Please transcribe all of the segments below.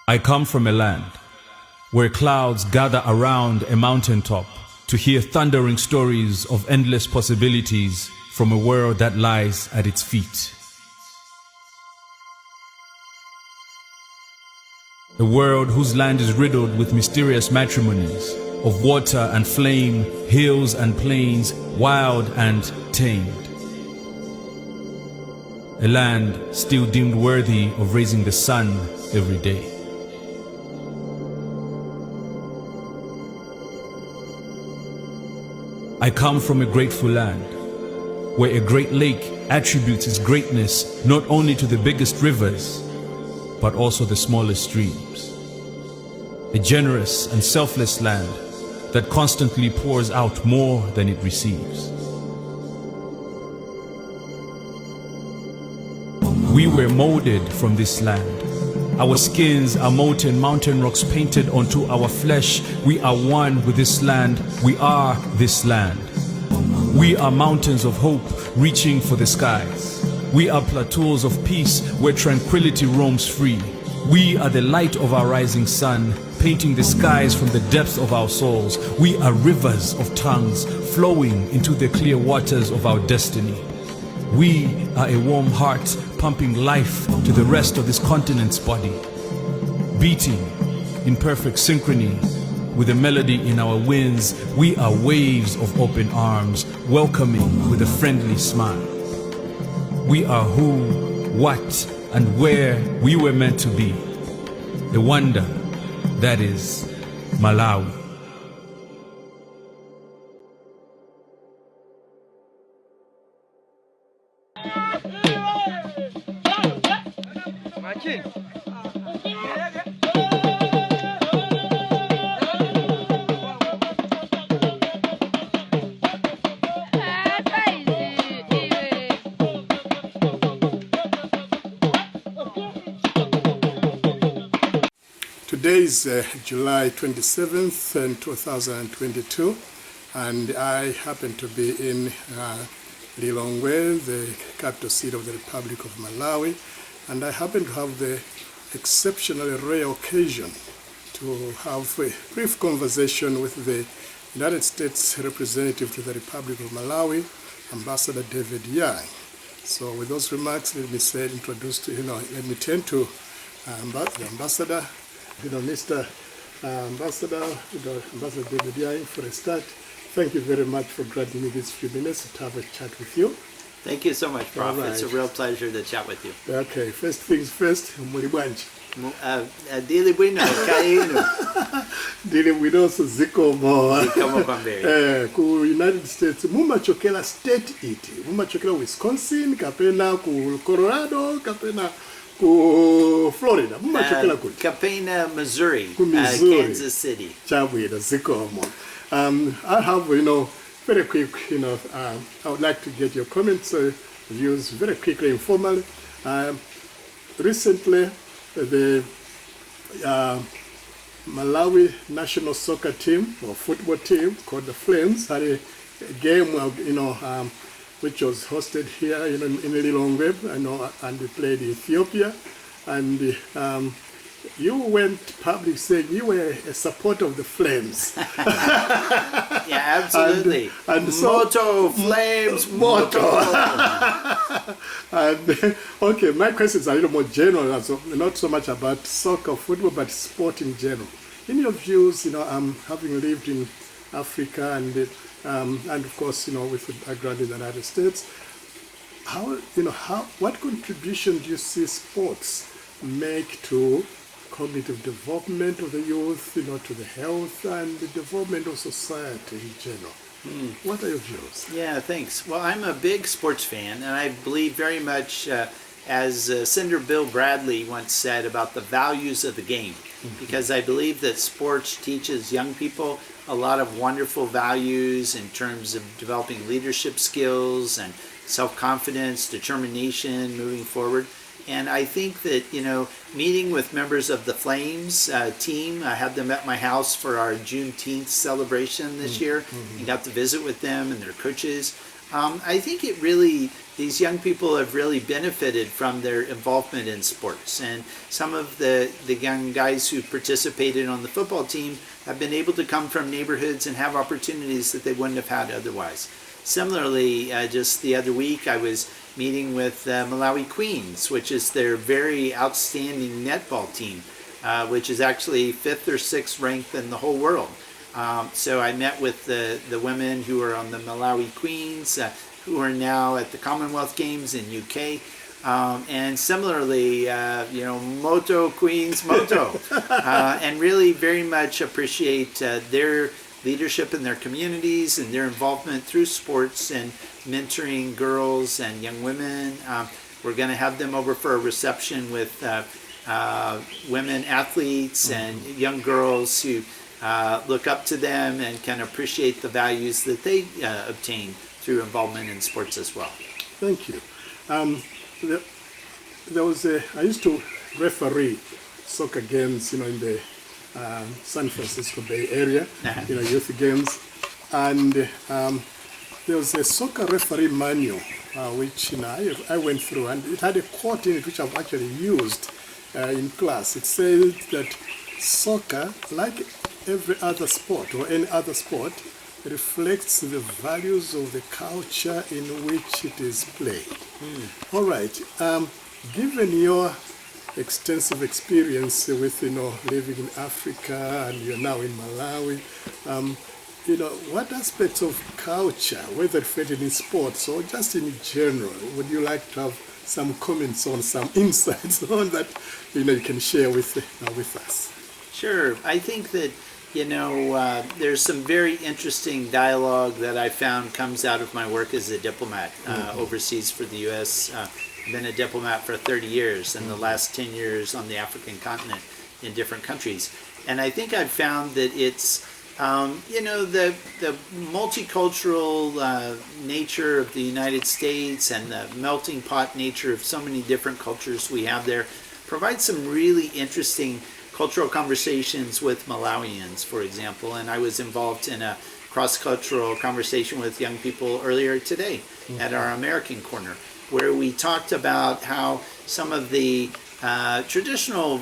I come from a land where clouds gather around a mountaintop to hear thundering stories of endless possibilities from a world that lies at its feet. A world whose land is riddled with mysterious matrimonies of water and flame, hills and plains, wild and tamed. A land still deemed worthy of raising the sun every day. I come from a grateful land, where a great lake attributes its greatness not only to the biggest rivers, but also the smallest streams. A generous and selfless land that constantly pours out more than it receives. We were molded from this land. Our skins are molten mountain rocks painted onto our flesh. We are one with this land. We are this land. We are mountains of hope reaching for the skies. We are plateaus of peace where tranquility roams free. We are the light of our rising sun, painting the skies from the depths of our souls. We are rivers of tongues flowing into the clear waters of our destiny. We are a warm heart pumping life to the rest of this continent's body, beating in perfect synchrony with a melody in our winds. We are waves of open arms, welcoming with a friendly smile. We are who, what, and where we were meant to be. A wonder that is Malawi. Today is July 27th, 2022, and I happen to be in Lilongwe, the capital city of the Republic of Malawi, and I happen to have the exceptionally rare occasion to have a brief conversation with the United States representative to the Republic of Malawi, Ambassador David Young. So with those remarks, let me turn to the ambassador. Mr. Ambassador, Ambassador David Young, for a start, thank you very much for granting me these few minutes to have a chat with you. Thank you so much, Prof. Right. It's a real pleasure to chat with you. Okay, first things first, Mulibwanji. Dili bwino, kainu. Dili bwino so zikomo. Zikomo kwambiri. Ku United States, mumachokela state iti. Mumachokela Wisconsin, kapena ku Colorado, kapena ku Florida. Mumachokela ku Kapena, Missouri. Kansas City. Chabwino, zikomo. I have, very quick, I would like to get your comments, views very quickly, informally. Recently, the Malawi national soccer team or football team called the Flames had a game, which was hosted here, in Lilongwe, and they played Ethiopia, and you went public saying you were a supporter of the Flames. Yeah, absolutely. And so, Motto, Flames, motto. And, okay, my questions are a little more general, so not so much about soccer, football, but sport in general. In your views, having lived in Africa and of course, with the background in the United States, what contribution do you see sports make to cognitive development of the youth, to the health and the development of society in general? What are your views? Yeah, thanks. Well, I'm a big sports fan, and I believe very much, as Senator Bill Bradley once said, about the values of the game, because I believe that sports teaches young people a lot of wonderful values in terms of developing leadership skills and self-confidence, determination, moving forward. And I think that, meeting with members of the Flames team, I had them at my house for our Juneteenth celebration this year, and got to visit with them and their coaches. I think these young people have really benefited from their involvement in sports. And some of the young guys who participated on the football team have been able to come from neighborhoods and have opportunities that they wouldn't have had otherwise. Similarly, just the other week, I was meeting with Malawi Queens, which is their very outstanding netball team, which is actually 5th or 6th ranked in the whole world. So I met with the women who are on the Malawi Queens, who are now at the Commonwealth Games in UK. And similarly, Moto Queens, Moto. And really very much appreciate their leadership in their communities and their involvement through sports and mentoring girls and young women. We're going to have them over for a reception with women athletes and young girls who look up to them and can appreciate the values that they obtain through involvement in sports as well. Thank you. I used to referee soccer games, in the San Francisco Bay Area, youth games, and there was a soccer referee manual which I went through, and it had a quote in it which I've actually used in class. It says that soccer, like every other sport or any other sport, reflects the values of the culture in which it is played. All right. Given your extensive experience with living in Africa, and you're now in Malawi, what aspects of culture, whether reflected in sports or just in general, would you like to have some comments on, some insights on that you can share with us? Sure. I think that there's some very interesting dialogue that I found comes out of my work as a diplomat overseas for the U.S. I've been a diplomat for 30 years, and the last 10 years on the African continent in different countries. And I think I've found that it's, the multicultural nature of the United States and the melting pot nature of so many different cultures we have there provides some really interesting cultural conversations with Malawians, for example. And I was involved in a cross-cultural conversation with young people earlier today at our American Corner, where we talked about how some of the traditional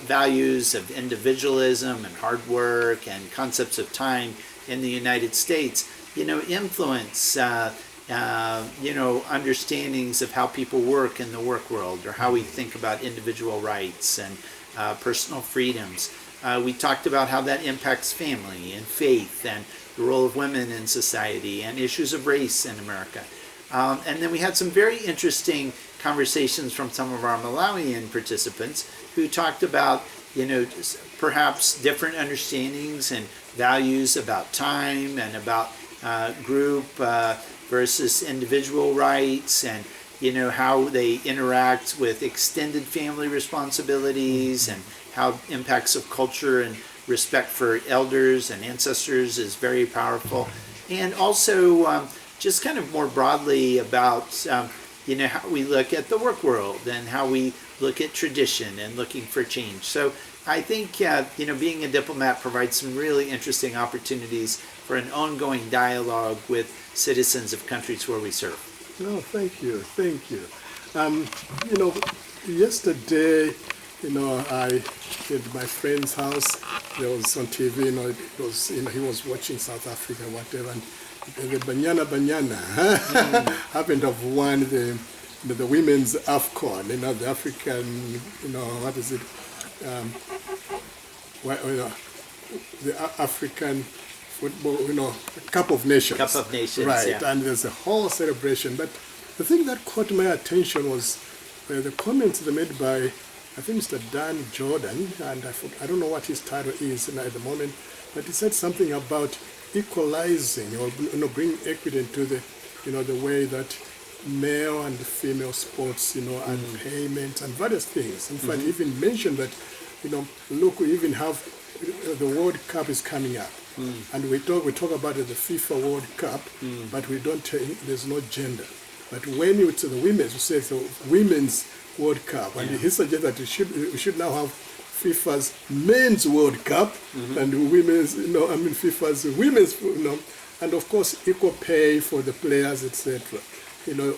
values of individualism and hard work and concepts of time in the United States, influence, understandings of how people work in the work world, or how we think about individual rights and personal freedoms. We talked about how that impacts family and faith and the role of women in society and issues of race in America. And then we had some very interesting conversations from some of our Malawian participants who talked about, perhaps different understandings and values about time and about group versus individual rights, and how they interact with extended family responsibilities, and how impacts of culture and respect for elders and ancestors is very powerful. And also just kind of more broadly about how we look at the work world and how we look at tradition and looking for change. So I think being a diplomat provides some really interesting opportunities for an ongoing dialogue with citizens of countries where we serve. No, thank you. Yesterday, I at my friend's house. There was on TV, it was, he was watching South Africa, whatever, and the Banyana happened to have won the women's AFCON, the African, what is it? The African football, Cup of Nations. Cup of Nations, right? Yeah. And there's a whole celebration. But the thing that caught my attention was the comments they made by, I think, Mr. Dan Jordan, and I don't know what his title is at the moment, but he said something about equalizing or bringing equity into the way that male and female sports, and payments and various things. In fact, he even mentioned that, look, we even have the World Cup is coming up, and we talk about the FIFA World Cup, but we don't. There's no gender. But when you to the women's, you say the Women's World Cup, and he suggests that we should now have FIFA's Men's World Cup and women's, FIFA's Women's, and of course equal pay for the players, etc.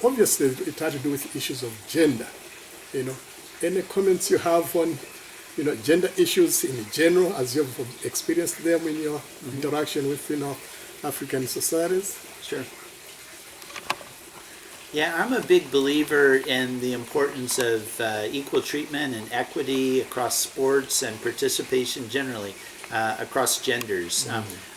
Obviously it had to do with issues of gender. Any comments you have on, gender issues in general, as you've experienced them in your interaction with, African societies? Sure. Yeah, I'm a big believer in the importance of equal treatment and equity across sports and participation generally across genders.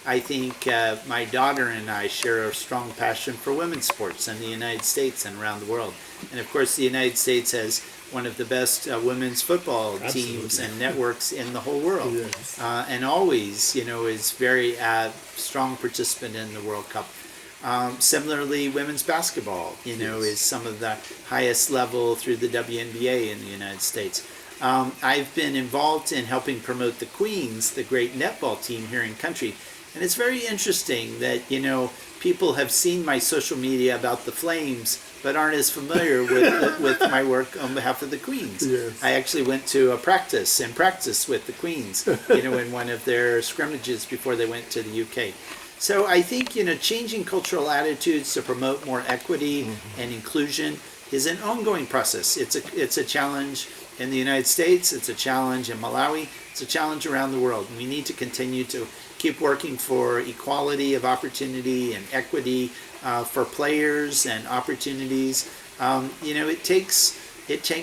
I think my daughter and I share a strong passion for women's sports in the United States and around the world. And of course, the United States has one of the best women's football teams and networks in the whole world. Yes. And always, is very strong participant in the World Cup. Similarly, women's basketball, is some of the highest level through the WNBA in the United States. I've been involved in helping promote the Queens, the great netball team here in country. And it's very interesting that, people have seen my social media about the Flames, but aren't as familiar with my work on behalf of the Queens. Yes. I actually went to a practice with the Queens, in one of their scrimmages before they went to the UK. So I think, changing cultural attitudes to promote more equity and inclusion is an ongoing process. It's a challenge in the United States, it's a challenge in Malawi, it's a challenge around the world. And we need to continue to keep working for equality of opportunity and equity for players and opportunities. It takes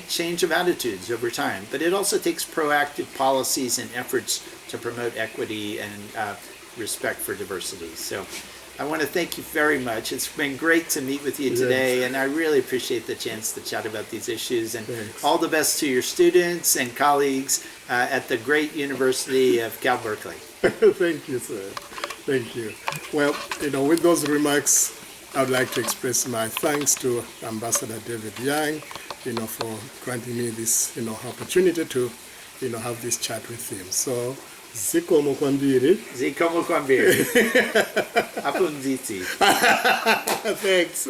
change of attitudes over time, but it also takes proactive policies and efforts to promote equity and respect for diversity. So I want to thank you very much. It's been great to meet with you today, and I really appreciate the chance to chat about these issues. And all the best to your students and colleagues at the great University of Cal Berkeley. Thank you, sir. Thank you. Well, with those remarks, I would like to express my thanks to Ambassador David Young, for granting me this, opportunity to, have this chat with him. So, zikomo kwambiri. Zikomo kwambiri. Apunziti. Thanks.